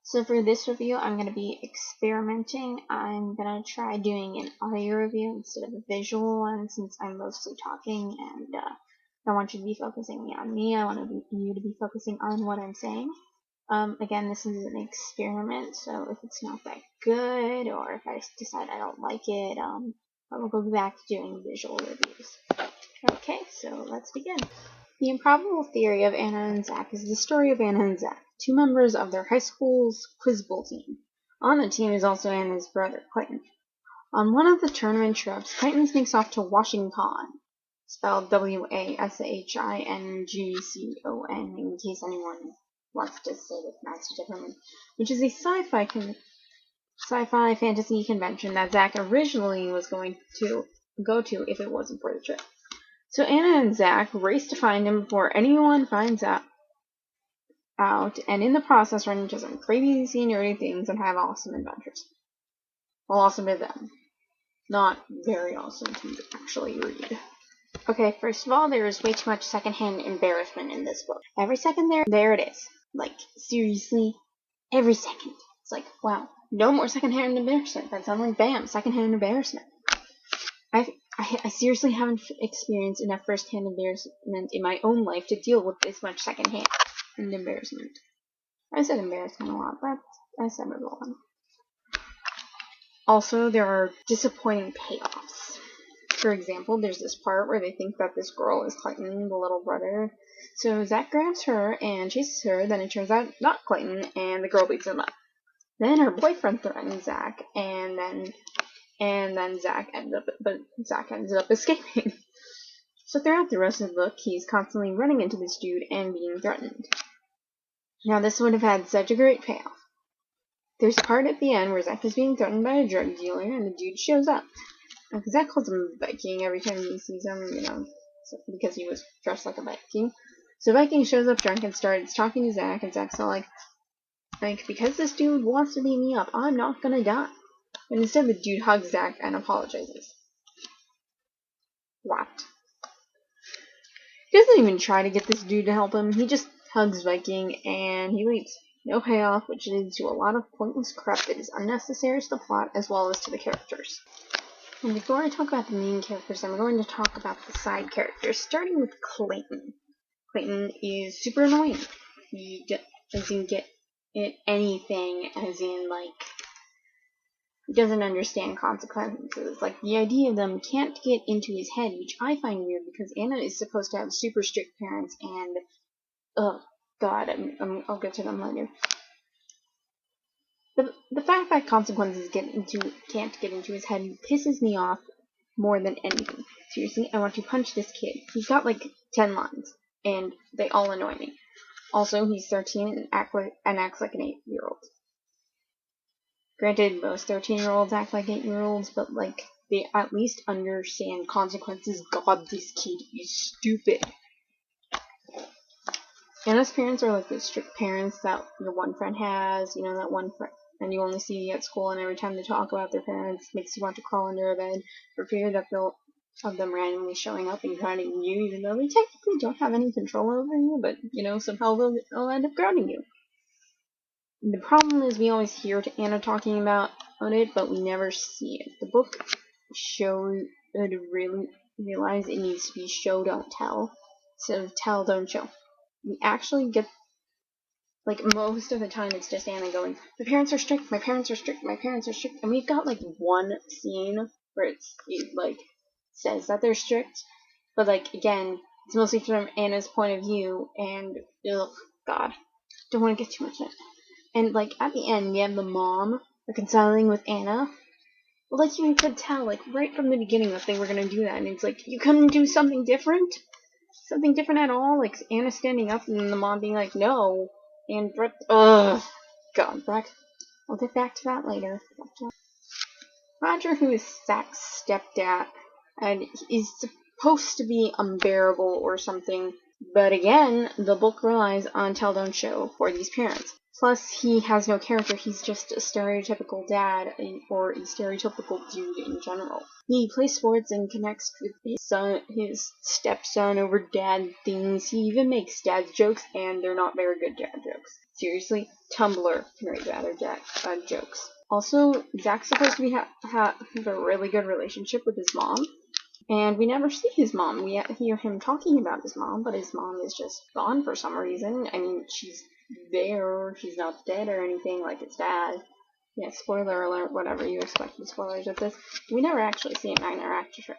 So for this review, I'm going to be experimenting. I'm going to try doing an audio review instead of a visual one, since I'm mostly talking, and I want you to be focusing on me. I want you to be focusing on what I'm saying. Again, this is an experiment, so if it's not that good, or if I decide I don't like it, I will go back to doing visual reviews. Okay, so let's begin. The Improbable Theory of Anna and Zach is the story of Anna and Zach, two members of their high school's quiz bowl team. On the team is also Anna's brother, Clayton. On one of the tournament trips, Clayton sneaks off to Washington, spelled Washington, in case anyone wants to say it pronounced differently, which is a sci-fi fantasy convention that Zach originally was going to go to if it wasn't for the trip. So Anna and Zach race to find him before anyone finds out, and in the process run into some crazy nerdy things and have awesome adventures. Well, awesome to them. Not very awesome to actually read. Okay, first of all, there is way too much secondhand embarrassment in this book. Every second there it is. Like, seriously, every second. It's like, wow, no more secondhand embarrassment. That's suddenly, bam, secondhand embarrassment. I seriously haven't experienced enough first-hand embarrassment in my own life to deal with this much secondhand embarrassment. I said embarrassment a lot, but I said it a lot. Also, there are disappointing payoffs. For example, there's this part where they think that this girl is Clayton, the little brother. So Zach grabs her and chases her, then it turns out not Clayton, and the girl beats him up. Then her boyfriend threatens Zach, and then Zach ends up escaping. So throughout the rest of the book, he's constantly running into this dude and being threatened. Now this would have had such a great payoff. There's a part at the end where Zach is being threatened by a drug dealer, and the dude shows up. Zach calls him Viking every time he sees him, because he was dressed like a Viking. So Viking shows up drunk and starts talking to Zach, and Zach's all like, because this dude wants to beat me up, I'm not gonna die. And instead the dude hugs Zach and apologizes. What? He doesn't even try to get this dude to help him, he just hugs Viking and he leaves. No payoff, which leads to a lot of pointless crap that is unnecessary to the plot as well as to the characters. And before I talk about the main characters, I'm going to talk about the side characters, starting with Clayton. Clayton is super annoying. He doesn't get anything, as in, he doesn't understand consequences. The idea of them can't get into his head, which I find weird, because Anna is supposed to have super strict parents, and, oh god, I'll get to them later. The fact that consequences can't get into his head pisses me off more than anything. Seriously, I want to punch this kid. He's got 10 lines, and they all annoy me. Also, he's 13 and acts like an 8-year-old. Granted, most 13-year-olds act like 8-year-olds, but they at least understand consequences. God, this kid is stupid. Anna's parents are the strict parents that your one friend has, that one friend, and you only see at school, and every time they talk about their parents, makes you want to crawl under a bed for fear that of them randomly showing up and grounding you, even though they technically don't have any control over you, but, somehow they'll end up grounding you. The problem is we always hear Anna talking about it, but we never see it. The book really realize it needs to be show, don't tell, instead of tell, don't show. We actually get, most of the time it's just Anna going, my parents are strict, my parents are strict, my parents are strict, and we've got, one scene where it says that they're strict, but, again, it's mostly from Anna's point of view, and, ugh, god, don't want to get too much in it. And, at the end, we have the mom reconciling with Anna. Well, you could tell, right from the beginning that they were gonna do that, and it's you couldn't do something different? Something different at all? Anna standing up and the mom being no. And Brett, ugh. God, Breck. I'll get back to that later. Roger, who is Zach's stepdad, and is supposed to be unbearable or something, but again, the book relies on tell, don't show for these parents. Plus, he has no character. He's just a stereotypical dad or a stereotypical dude in general. He plays sports and connects with his stepson over dad things. He even makes dad jokes, and they're not very good dad jokes. Seriously, Tumblr can write better jokes. Also, Zach's supposed to be have a really good relationship with his mom. And we never see his mom. We hear him talking about his mom, but his mom is just gone for some reason. I mean, she's there. She's not dead or anything like his dad. Yeah, spoiler alert, whatever you expect with spoilers of this. We never actually see him interact with her.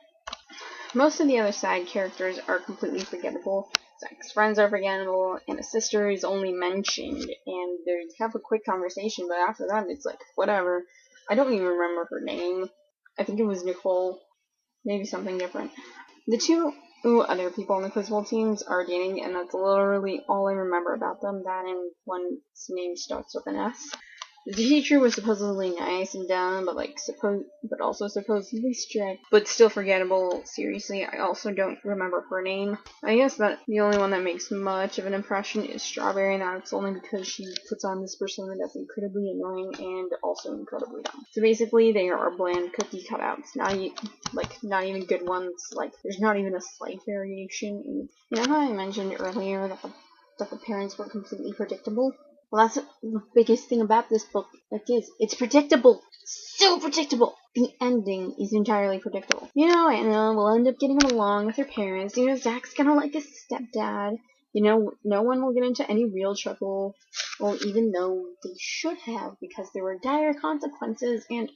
Most of the other side characters are completely forgettable. Zach's friends are forgettable, and his sister is only mentioned, and they have a quick conversation, but after that, it's like, whatever. I don't even remember her name. I think it was Nicole. Maybe something different. The two other people on the quizzball teams are dating, and that's literally all I remember about them. That and one's name starts with an S. The teacher was supposedly nice and dumb, but also supposedly strict, but still forgettable. Seriously, I also don't remember her name. I guess that the only one that makes much of an impression is Strawberry, and that's only because she puts on this persona that's incredibly annoying and also incredibly dumb. So basically, they are bland cookie cutouts. Not even good ones. Like, there's not even a slight variation. You know how I mentioned earlier that the parents were completely predictable? Well, that's the biggest thing about this book. It's predictable. So predictable. The ending is entirely predictable. Anna will end up getting along with her parents. Zach's gonna like his stepdad. No one will get into any real trouble. Well, even though they should have, because there were dire consequences, and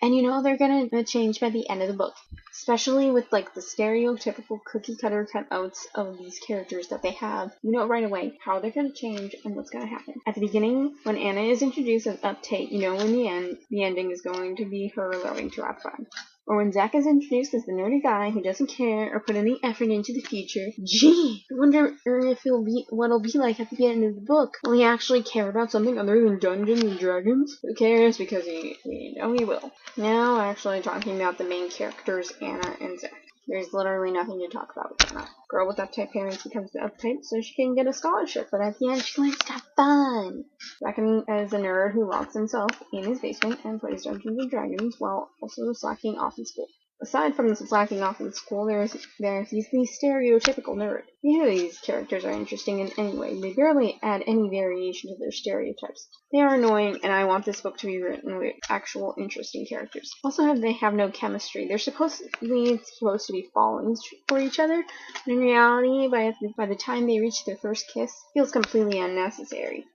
they're gonna change by the end of the book. Especially with, the stereotypical cookie-cutter cutouts of these characters that they have. You know right away how they're gonna change and what's gonna happen. At the beginning, when Anna is introduced as uptight, in the ending is going to be her learning to have fun. Or when Zach is introduced as the nerdy guy who doesn't care or put any effort into the future. Gee, I wonder what it'll be like at the end of the book. Will he actually care about something other than Dungeons and Dragons? Who cares? Because we know he will. Now, actually talking about the main characters, Anna and Zach. There's literally nothing to talk about with Anna. Girl with uptight parents becomes uptight so she can get a scholarship, but at the end she learns to have fun. Zach is a nerd who locks himself in his basement and plays Dungeons and Dragons while also slacking off in school. Aside from the slacking off in school, he's the stereotypical nerd. Neither of these characters are interesting in any way. They barely add any variation to their stereotypes. They are annoying, and I want this book to be written with actual interesting characters. Also, they have no chemistry. They're supposed to be falling for each other, but in reality, by the time they reach their first kiss, it feels completely unnecessary.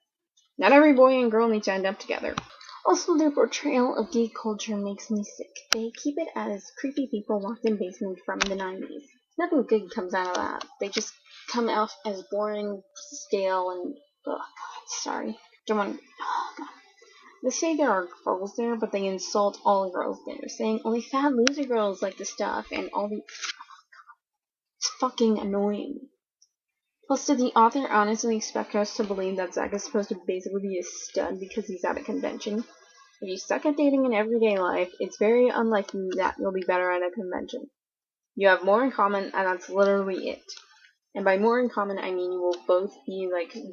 Not every boy and girl need to end up together. Also, their portrayal of gay culture makes me sick. They keep it as creepy people locked in basements from the 90s. Nothing good comes out of that. They just come out as boring, stale, and sorry. Don't want. Oh, God. They say there are girls there, but they insult all girls there, saying only fat loser girls like the stuff, and all the. It's fucking annoying. Plus, did the author honestly expect us to believe that Zach is supposed to basically be a stud because he's at a convention? If you suck at dating in everyday life, it's very unlikely that you'll be better at a convention. You have more in common, and that's literally it. And by more in common, I mean you will both be,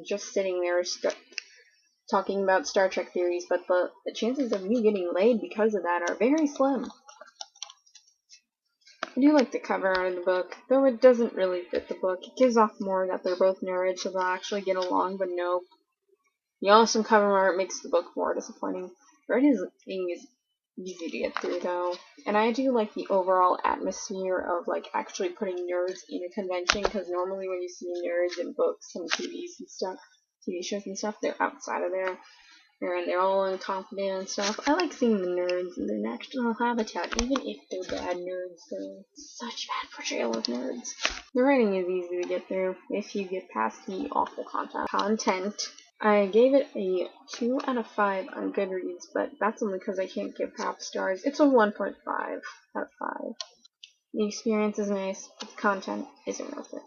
just sitting there talking about Star Trek theories, but the chances of you getting laid because of that are very slim. I do like the cover art of the book, though it doesn't really fit the book. It gives off more that they're both nerds, so they'll actually get along, but no. The awesome cover art makes the book more disappointing. Writing is easy to get through, though. And I do like the overall atmosphere of, actually putting nerds in a convention, because normally when you see nerds in books and TV shows and stuff, they're outside of there. And they're all unconfident and stuff. I like seeing the nerds in their natural habitat, even if they're bad nerds. They're such bad portrayal of nerds. The writing is easy to get through if you get past the awful content. I gave it a 2 out of 5 on Goodreads, but that's only because I can't give half stars. It's a 1.5 out of 5. The experience is nice, but the content isn't worth it.